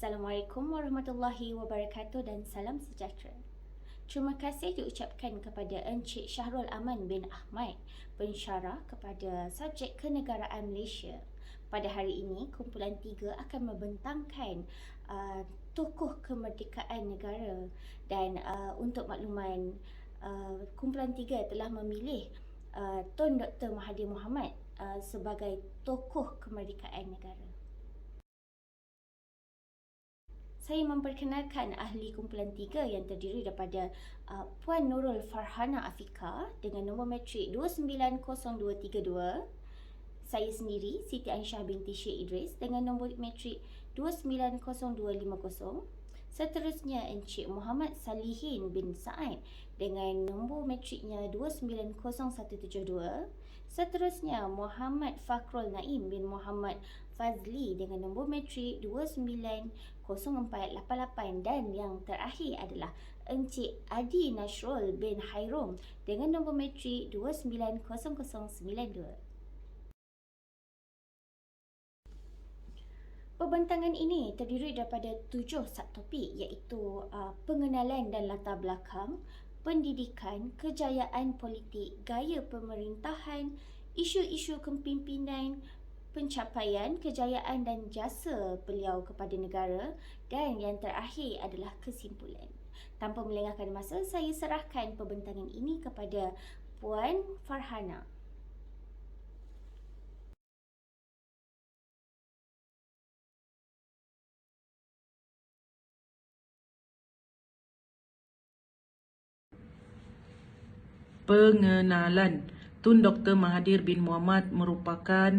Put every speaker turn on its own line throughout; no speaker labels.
Assalamualaikum warahmatullahi wabarakatuh dan salam sejahtera. Terima kasih diucapkan kepada Encik Syahrul Aman bin Ahmad, pensyarah kepada subjek kenegaraan Malaysia. Pada hari ini, kumpulan 3 akan membentangkan tokoh kemerdekaan negara dan untuk makluman, kumpulan 3 telah memilih Tun Dr. Mahathir Mohamad sebagai tokoh kemerdekaan negara. Saya memperkenalkan ahli kumpulan 3 yang terdiri daripada Puan Nurul Farhana Afika dengan nombor matrik 290232. Saya sendiri, Siti Aisyah binti Syekh Idris dengan nombor matrik 290250. Seterusnya Encik Muhammad Salihin bin Saad dengan nombor matriknya 290172. Seterusnya Muhammad Fakhrul Naim bin Muhammad Fazli dengan nombor matrik 290488 dan yang terakhir adalah Encik Adi Nasrul bin Hairum dengan nombor matrik 290092. Pembentangan ini terdiri daripada 7 subtopik iaitu pengenalan dan latar belakang, pendidikan, kejayaan politik, gaya pemerintahan, isu-isu kepimpinan, pencapaian, kejayaan dan jasa beliau kepada negara, dan yang terakhir adalah kesimpulan. Tanpa melengahkan masa, saya serahkan pembentangan ini kepada Puan Farhana.
Pengenalan. Tun Dr. Mahathir bin Mohamad merupakan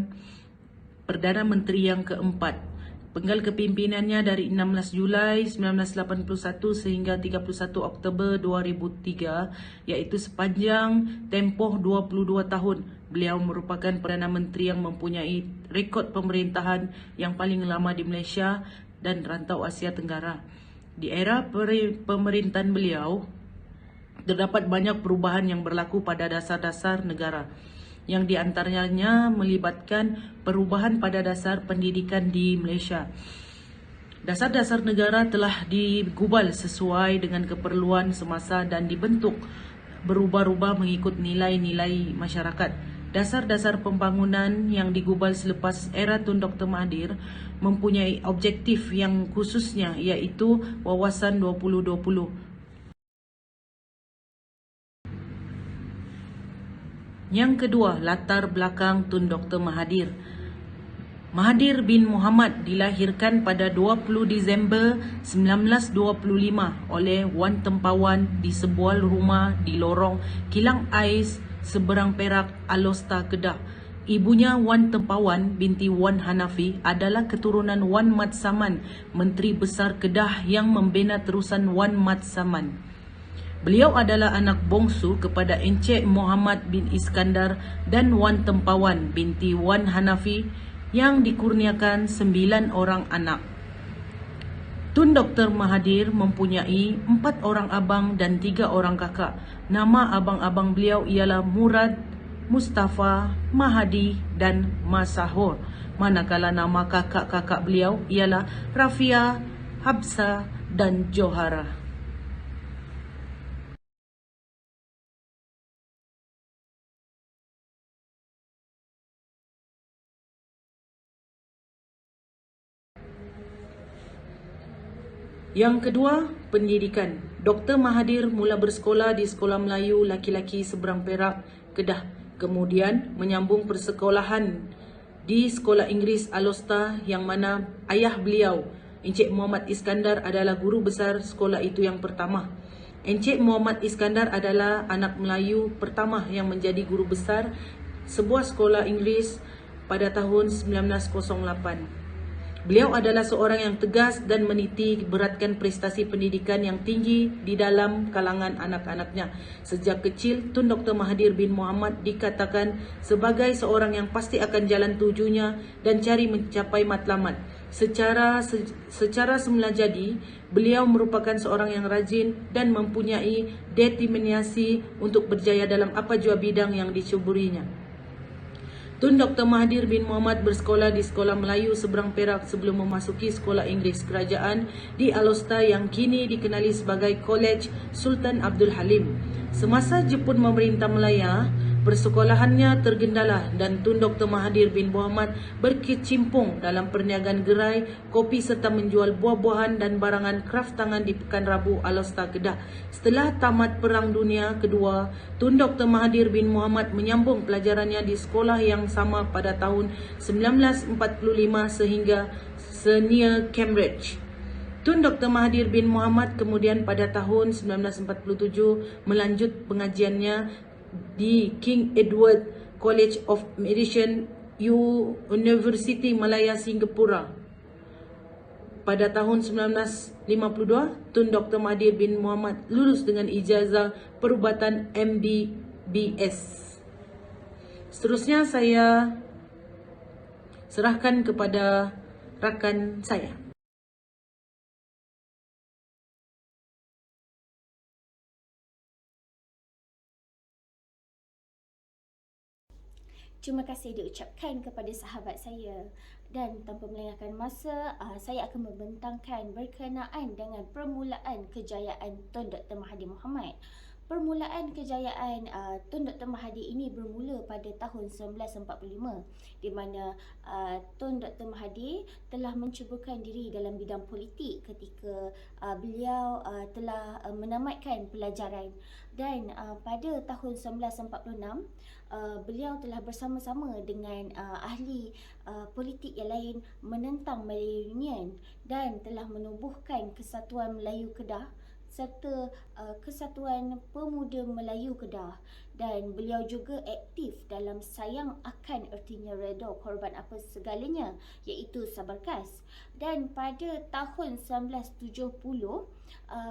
Perdana Menteri yang keempat. Penggal kepimpinannya dari 16 Julai 1981 sehingga 31 Oktober 2003, iaitu sepanjang tempoh 22 tahun. Beliau merupakan Perdana Menteri yang mempunyai rekod pemerintahan yang paling lama di Malaysia dan rantau Asia Tenggara. Di era pemerintahan beliau, terdapat banyak perubahan yang berlaku pada dasar-dasar negara, yang diantaranya melibatkan perubahan pada dasar pendidikan di Malaysia. Dasar-dasar negara telah digubal sesuai dengan keperluan semasa dan dibentuk berubah-ubah mengikut nilai-nilai masyarakat. Dasar-dasar pembangunan yang digubal selepas era Tun Dr. Mahathir mempunyai objektif yang khususnya, iaitu Wawasan 2020. Yang kedua, latar belakang Tun Dr. Mahathir. Mahathir bin Mohamad dilahirkan pada 20 Disember 1925 oleh Wan Tempawan di sebuah rumah di lorong Kilang Ais, Seberang Perak, Alor, Kedah. Ibunya Wan Tempawan binti Wan Hanafi adalah keturunan Wan Mat Saman, Menteri Besar Kedah yang membina terusan Wan Mat Saman. Beliau adalah anak bongsu kepada Encik Muhammad bin Iskandar dan Wan Tempawan binti Wan Hanafi yang dikurniakan 9 orang anak. Tun Dr. Mahathir mempunyai 4 orang abang dan 3 orang kakak. Nama abang-abang beliau ialah Murad, Mustafa, Mahadi dan Masahur. Manakala nama kakak-kakak beliau ialah Rafia, Habsa dan Johara. Yang kedua, pendidikan. Dr. Mahathir mula bersekolah di Sekolah Melayu Laki-Laki Seberang Perak, Kedah. Kemudian menyambung persekolahan di Sekolah Inggeris Alor, yang mana ayah beliau, Encik Muhammad Iskandar, adalah guru besar sekolah itu yang pertama. Encik Muhammad Iskandar adalah anak Melayu pertama yang menjadi guru besar sebuah sekolah Inggeris pada tahun 1908. Beliau adalah seorang yang tegas dan meniti beratkan prestasi pendidikan yang tinggi di dalam kalangan anak-anaknya. Sejak kecil, Tun Dr. Mahathir bin Mohamad dikatakan sebagai seorang yang pasti akan jalan tujunya dan cari mencapai matlamat. Secara semula jadi, beliau merupakan seorang yang rajin dan mempunyai determinasi untuk berjaya dalam apa jua bidang yang dicuburinya. Tun Dr. Mahathir bin Mohamad bersekolah di Sekolah Melayu Seberang Perak sebelum memasuki Sekolah Inggeris Kerajaan di Alostar yang kini dikenali sebagai College Sultan Abdul Halim. Semasa Jepun memerintah Melaya, persekolahannya tergendala dan Tun Dr. Mahathir bin Mohamad berkecimpung dalam perniagaan gerai, kopi serta menjual buah-buahan dan barangan kraf tangan di Pekan Rabu Alostar, Kedah. Setelah tamat Perang Dunia Kedua, Tun Dr. Mahathir bin Mohamad menyambung pelajarannya di sekolah yang sama pada tahun 1945 sehingga senior Cambridge. Tun Dr. Mahathir bin Mohamad kemudian pada tahun 1947 melanjut pengajiannya di King Edward College of Medicine, University Malaya, Singapura. Pada tahun 1952, Tun Dr. Mahathir bin Mohamad lulus dengan ijazah perubatan MBBS. Seterusnya saya serahkan kepada rakan saya.
Terima kasih diucapkan kepada sahabat saya, dan tanpa melengahkan masa, saya akan membentangkan berkenaan dengan permulaan kejayaan Tun Dr. Mahathir Mohamad. Permulaan kejayaan Tun Dr. Mahathir ini bermula pada tahun 1945, di mana Tun Dr. Mahathir telah mencubakan diri dalam bidang politik ketika beliau telah menamatkan pelajaran, dan pada tahun 1946 beliau telah bersama-sama dengan ahli politik yang lain menentang Malayunion dan telah menubuhkan Kesatuan Melayu Kedah serta Kesatuan Pemuda Melayu Kedah, dan beliau juga aktif dalam sayang akan ertinya redha korban apa segalanya, iaitu Sabarkas. Dan pada tahun 1970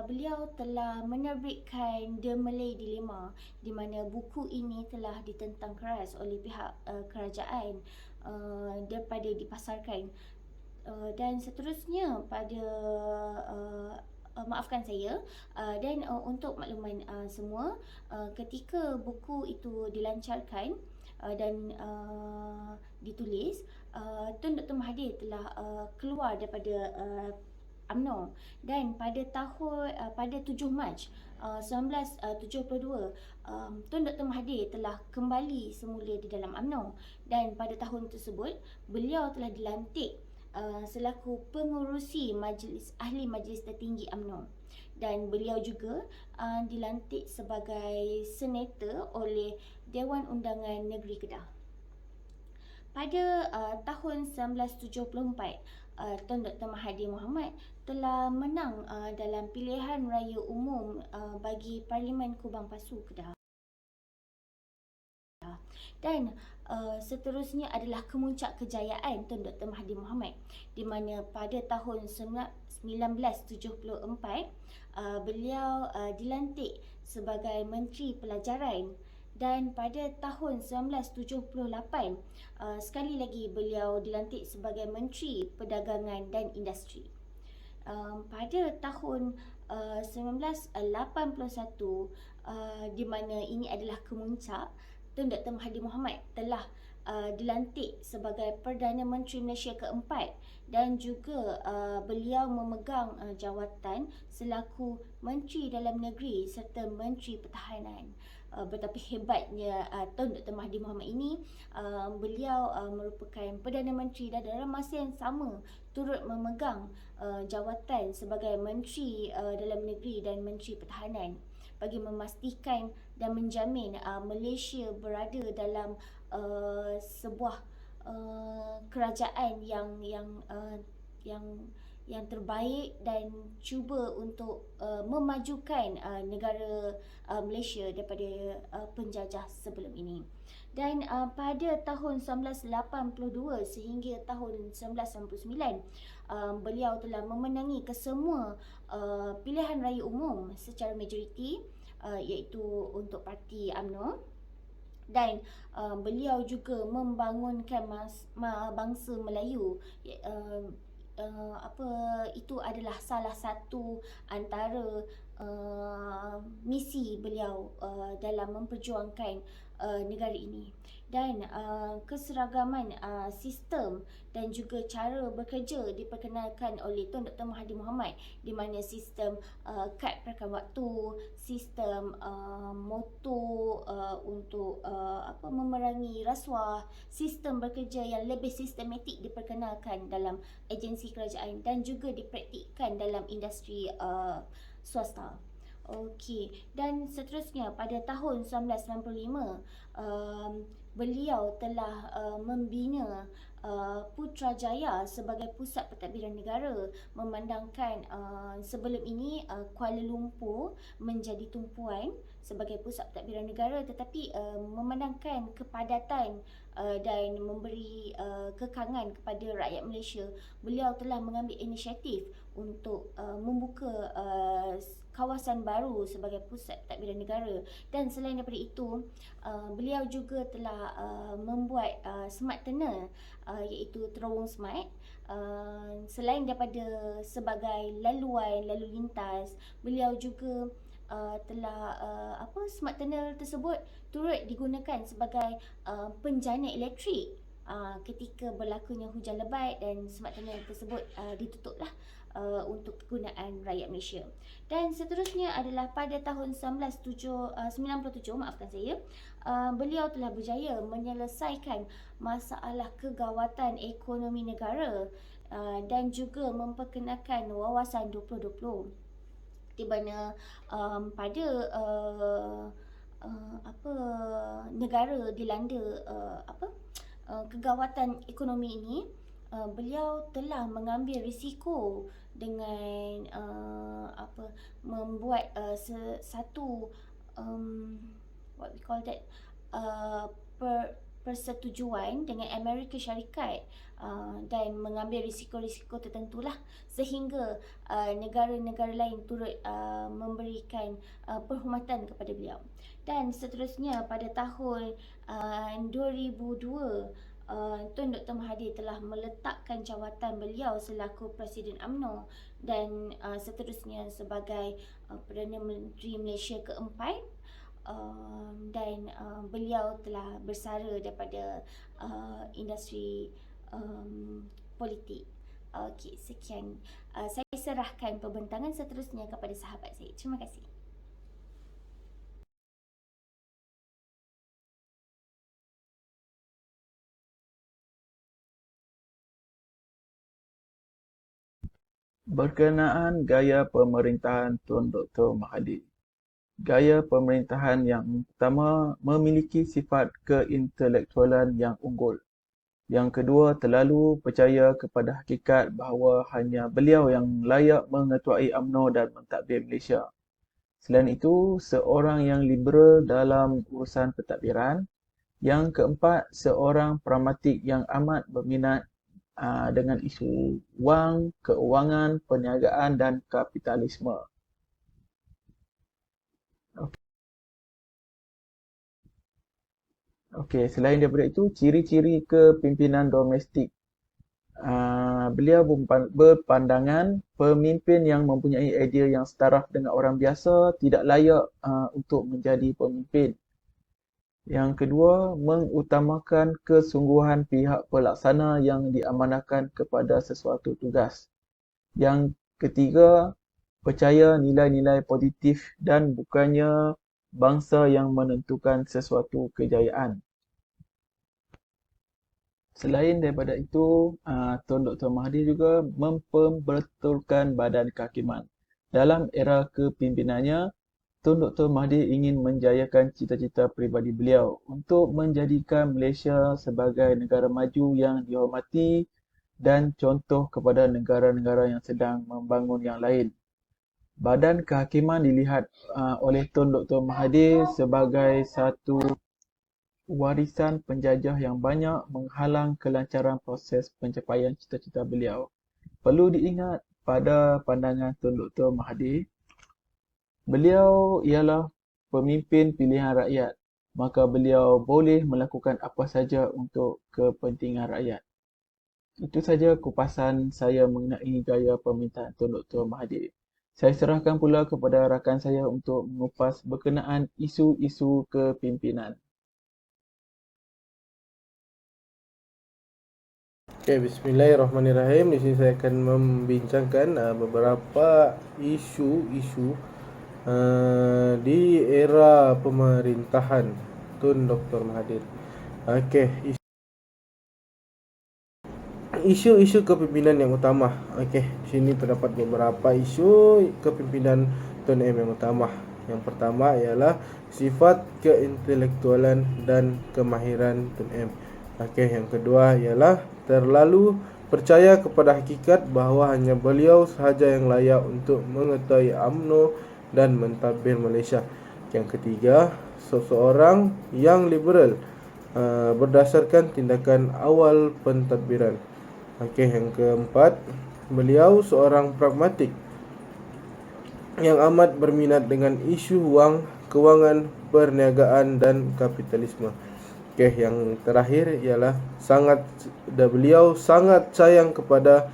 beliau telah menerbitkan The Malay Dilemma, di mana buku ini telah ditentang keras oleh pihak kerajaan daripada dipasarkan. Dan seterusnya pada maafkan saya, dan untuk makluman semua, ketika buku itu dilancarkan dan ditulis, Tun Dr. Mahathir telah keluar daripada UMNO, dan pada 7 Mac 1972 Tun Dr. Mahathir telah kembali semula di dalam UMNO, dan pada tahun tersebut beliau telah dilantik selaku pengurusi ahli majlis tertinggi UMNO, dan beliau juga dilantik sebagai senator oleh Dewan Undangan Negeri Kedah. Pada tahun 1974, Tun Dr. Mahathir Mohamad telah menang dalam pilihan raya umum bagi Parlimen Kubang Pasu Kedah. Dan seterusnya adalah kemuncak kejayaan Tun Dr. Mahathir Mohamad, di mana pada tahun 1974 beliau dilantik sebagai Menteri Pelajaran, dan pada tahun 1978 sekali lagi beliau dilantik sebagai Menteri Perdagangan dan Industri. Pada tahun 1981, di mana ini adalah kemuncak, Tun Dr. Mahathir Mohamad telah dilantik sebagai Perdana Menteri Malaysia keempat, dan juga beliau memegang jawatan selaku Menteri Dalam Negeri serta Menteri Pertahanan. Betapa hebatnya Tun Dr. Mahathir Mohamad ini, beliau merupakan Perdana Menteri dan dalam masa yang sama turut memegang jawatan sebagai Menteri Dalam Negeri dan Menteri Pertahanan, bagi memastikan dan menjamin Malaysia berada dalam sebuah kerajaan yang terbaik dan cuba untuk memajukan negara Malaysia daripada penjajah sebelum ini. Dan pada tahun 1982 sehingga tahun 1999, beliau telah memenangi kesemua pilihan raya umum secara majoriti, iaitu untuk parti UMNO, dan beliau juga membangunkan bangsa Melayu. Itu adalah salah satu antara misi beliau dalam memperjuangkan negara ini. Dan keseragaman sistem dan juga cara bekerja diperkenalkan oleh Tun Dr. Mahathir Mohamad, di mana sistem kad perakan waktu, sistem moto untuk memerangi rasuah, sistem bekerja yang lebih sistematik diperkenalkan dalam agensi kerajaan dan juga dipraktikkan dalam industri swasta. Okey, dan seterusnya pada tahun 1995 beliau telah membina Putrajaya sebagai pusat pentadbiran negara, memandangkan sebelum ini Kuala Lumpur menjadi tumpuan sebagai pusat pentadbiran negara, tetapi memandangkan kepadatan dan memberi kekangan kepada rakyat Malaysia, beliau telah mengambil inisiatif untuk membuka kawasan baru sebagai pusat pentadbiran negara. Dan selain daripada itu, beliau juga telah membuat smart tunnel, iaitu terowong smart. Selain daripada sebagai laluan lalu lintas, beliau juga telah smart tunnel tersebut turut digunakan sebagai penjana elektrik ketika berlakunya hujan lebat, dan smart tunnel tersebut ditutuplah untuk kegunaan rakyat Malaysia. Dan seterusnya adalah pada tahun 1997, maafkan saya, beliau telah berjaya menyelesaikan masalah kegawatan ekonomi negara dan juga memperkenalkan wawasan 2020, di mana pada negara dilanda kegawatan ekonomi ini, beliau telah mengambil risiko dengan membuat satu what we call that persetujuan dengan Amerika Syarikat dan mengambil risiko-risiko tertentulah, sehingga negara-negara lain turut memberikan penghormatan kepada beliau. Dan seterusnya pada tahun 2002, Tun Dr. Mahathir telah meletakkan jawatan beliau selaku Presiden UMNO dan seterusnya sebagai Perdana Menteri Malaysia keempat, dan beliau telah bersara daripada industri politik. Okey, sekian. Saya serahkan pembentangan seterusnya kepada sahabat saya. Terima kasih.
Berkenaan gaya pemerintahan Tun Dr. Mahathir. Gaya pemerintahan yang pertama memiliki sifat keintelektualan yang unggul. Yang kedua, terlalu percaya kepada hakikat bahawa hanya beliau yang layak mengetuai UMNO dan mentadbir Malaysia. Selain itu, seorang yang liberal dalam urusan pentadbiran. Yang keempat, seorang pragmatik yang amat berminat dengan isu wang, keuangan, perniagaan dan kapitalisme. Okey, selain daripada itu, ciri-ciri kepimpinan domestik. Beliau berpandangan pemimpin yang mempunyai idea yang setaraf dengan orang biasa tidak layak untuk menjadi pemimpin. Yang kedua, mengutamakan kesungguhan pihak pelaksana yang diamanahkan kepada sesuatu tugas. Yang ketiga, percaya nilai-nilai positif dan bukannya bangsa yang menentukan sesuatu kejayaan. Selain daripada itu, Tun Dr. Mahathir juga memperbetulkan badan kehakiman. Dalam era kepimpinannya, Tun Dr. Mahathir ingin menjayakan cita-cita peribadi beliau untuk menjadikan Malaysia sebagai negara maju yang dihormati dan contoh kepada negara-negara yang sedang membangun yang lain. Badan kehakiman dilihat oleh Tun Dr. Mahathir sebagai satu warisan penjajah yang banyak menghalang kelancaran proses pencapaian cita-cita beliau. Perlu diingat pada pandangan Tun Dr. Mahathir, beliau ialah pemimpin pilihan rakyat, maka beliau boleh melakukan apa saja untuk kepentingan rakyat. Itu saja kupasan saya mengenai gaya pemerintahan Tun Dr. Mahathir. Saya serahkan pula kepada rakan saya untuk mengupas berkenaan isu-isu kepimpinan.
Okay, Bismillahirrahmanirrahim. Di sini saya akan membincangkan beberapa isu-isu di era pemerintahan Tun Dr. Mahathir. Okey, isu-isu kepimpinan yang utama. Okey, di sini terdapat beberapa isu kepimpinan Tun M yang utama. Yang pertama ialah sifat keintelektualan dan kemahiran Tun M. Okey, yang kedua ialah terlalu percaya kepada hakikat bahawa hanya beliau sahaja yang layak untuk mengetahui UMNO dan mentadbir Malaysia. Yang ketiga, seseorang yang liberal berdasarkan tindakan awal pentadbiran. Okey, yang keempat, beliau seorang pragmatik yang amat berminat dengan isu wang, kewangan, perniagaan dan kapitalisme. Okey, yang terakhir ialah beliau sangat sayang kepada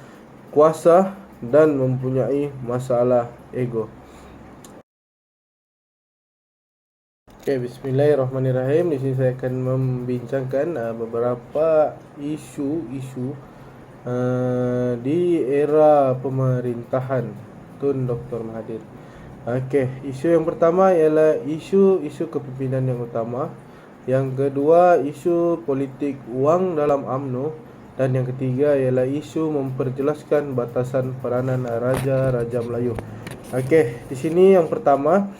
kuasa dan mempunyai masalah ego. Okey, Bismillahirrahmanirrahim. Di sini saya akan membincangkan beberapa isu-isu di era pemerintahan Tun Dr. Mahathir. Okey, isu yang pertama ialah isu kepimpinan yang utama. Yang kedua, isu politik wang dalam UMNO. Dan yang ketiga ialah isu memperjelaskan batasan peranan Raja-Raja Melayu. Okey, di sini yang pertama,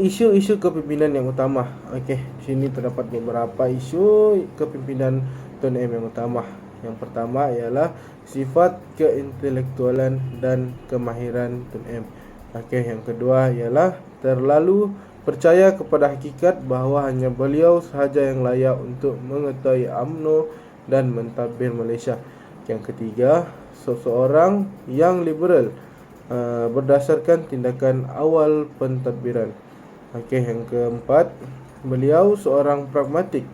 isu-isu kepimpinan yang utama. Okey, di sini terdapat beberapa isu kepimpinan Tun M yang utama. Yang pertama ialah sifat keintelektualan dan kemahiran Tun M. Okey, yang kedua ialah terlalu percaya kepada hakikat bahawa hanya beliau sahaja yang layak untuk mengetahui UMNO dan mentadbir Malaysia. Yang ketiga, seseorang yang liberal berdasarkan tindakan awal pentadbiran. Okey, yang keempat, beliau seorang pragmatik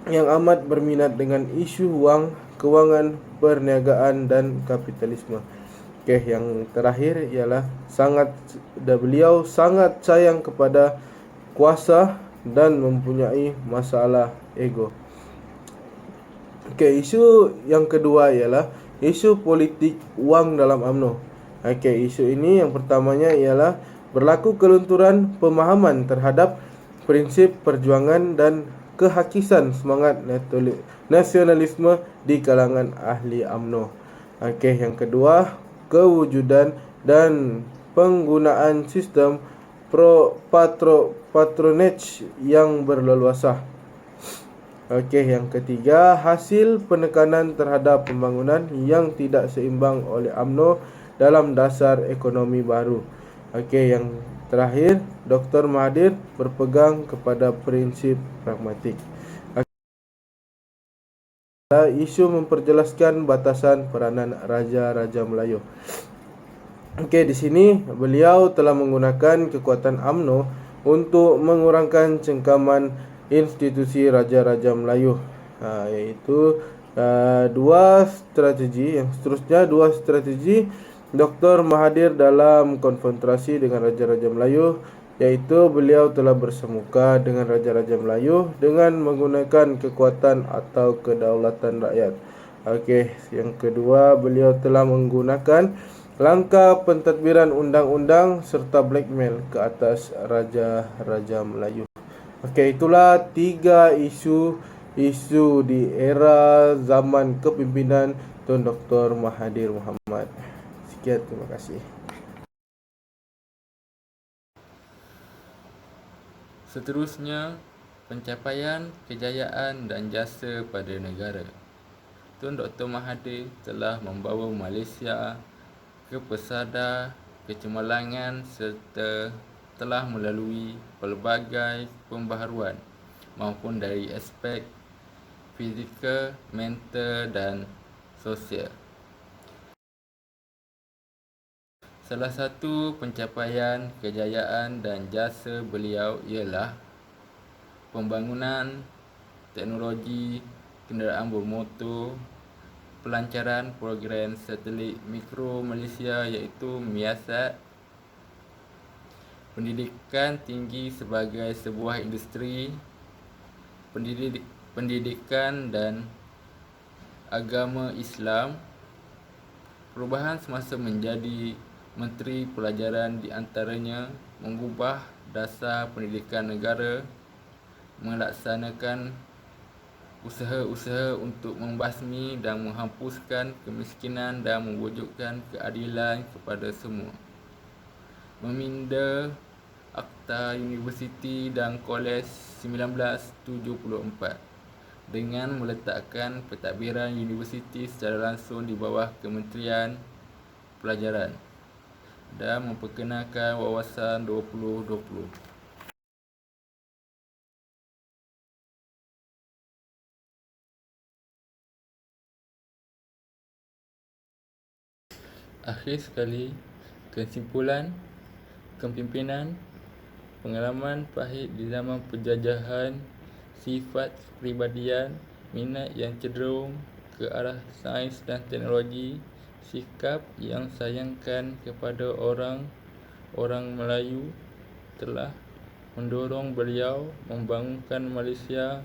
yang amat berminat dengan isu wang, kewangan, perniagaan dan kapitalisme. Okey, yang terakhir ialah beliau sangat sayang kepada kuasa dan mempunyai masalah ego. Okey, isu yang kedua ialah isu politik wang dalam UMNO. Okey, isu ini yang pertamanya ialah berlaku kelunturan pemahaman terhadap prinsip perjuangan dan kehakisan semangat nasionalisme di kalangan ahli UMNO. Okey, yang kedua, kewujudan dan penggunaan sistem patronage yang berleluasa. Okey, yang ketiga, hasil penekanan terhadap pembangunan yang tidak seimbang oleh UMNO dalam dasar ekonomi baru. Okey, yang terakhir, Dr. Mahathir berpegang kepada prinsip pragmatik. Isu memperjelaskan batasan peranan Raja-Raja Melayu. Okey, di sini beliau telah menggunakan kekuatan UMNO untuk mengurangkan cengkaman institusi Raja-Raja Melayu, iaitu dua strategi Dr. Mahathir dalam konfrontasi dengan Raja-Raja Melayu, iaitu beliau telah bersemuka dengan Raja-Raja Melayu dengan menggunakan kekuatan atau kedaulatan rakyat. Okey, yang kedua, beliau telah menggunakan langkah pentadbiran undang-undang serta blackmail ke atas Raja-Raja Melayu. Okey, itulah 3 isu di era zaman kepimpinan Tun Dr. Mahathir Mohamad. Sekian, terima kasih.
Seterusnya, pencapaian, kejayaan dan jasa pada negara. Tun Dr. Mahathir telah membawa Malaysia ke pesada kecemerlangan serta telah melalui pelbagai pembaharuan maupun dari aspek fizikal, mental dan sosial. Salah satu pencapaian, kejayaan dan jasa beliau ialah pembangunan teknologi kenderaan bermotor pelancaran program satelit mikro Malaysia iaitu MIASAT, pendidikan tinggi sebagai sebuah industri, pendidikan dan agama Islam. Perubahan semasa menjadi Menteri Pelajaran di antaranya mengubah dasar pendidikan negara, melaksanakan usaha-usaha untuk membasmi dan menghapuskan kemiskinan dan mewujudkan keadilan kepada semua, meminda Akta Universiti dan Kolej 1974 dengan meletakkan pentadbiran universiti secara langsung di bawah Kementerian Pelajaran dan memperkenalkan Wawasan 2020. Akhir sekali, kesimpulan kepimpinan, pengalaman pahit di zaman penjajahan, sifat kepribadian, minat yang cenderung ke arah sains dan teknologi, sikap yang sayangkan kepada orang Melayu telah mendorong beliau membangunkan Malaysia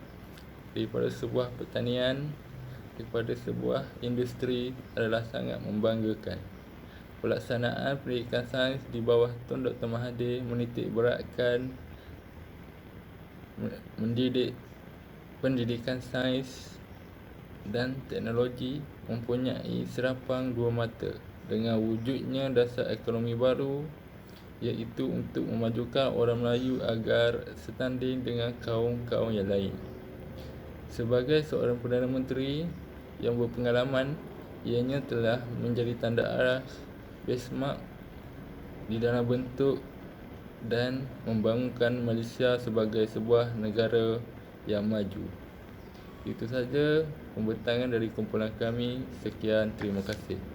daripada sebuah pertanian kepada sebuah industri adalah sangat membanggakan. Pelaksanaan pendidikan sains di bawah Tun Dr. Mahathir menitik beratkan mendidik pendidikan sains dan teknologi mempunyai serapang dua mata dengan wujudnya dasar ekonomi baru, iaitu untuk memajukan orang Melayu agar setanding dengan kaum-kaum yang lain. Sebagai seorang Perdana Menteri yang berpengalaman, ianya telah menjadi tanda aras benchmark di dalam bentuk dan membangunkan Malaysia sebagai sebuah negara yang maju. Itu saja pembentangan dari kumpulan kami. Sekian, terima kasih.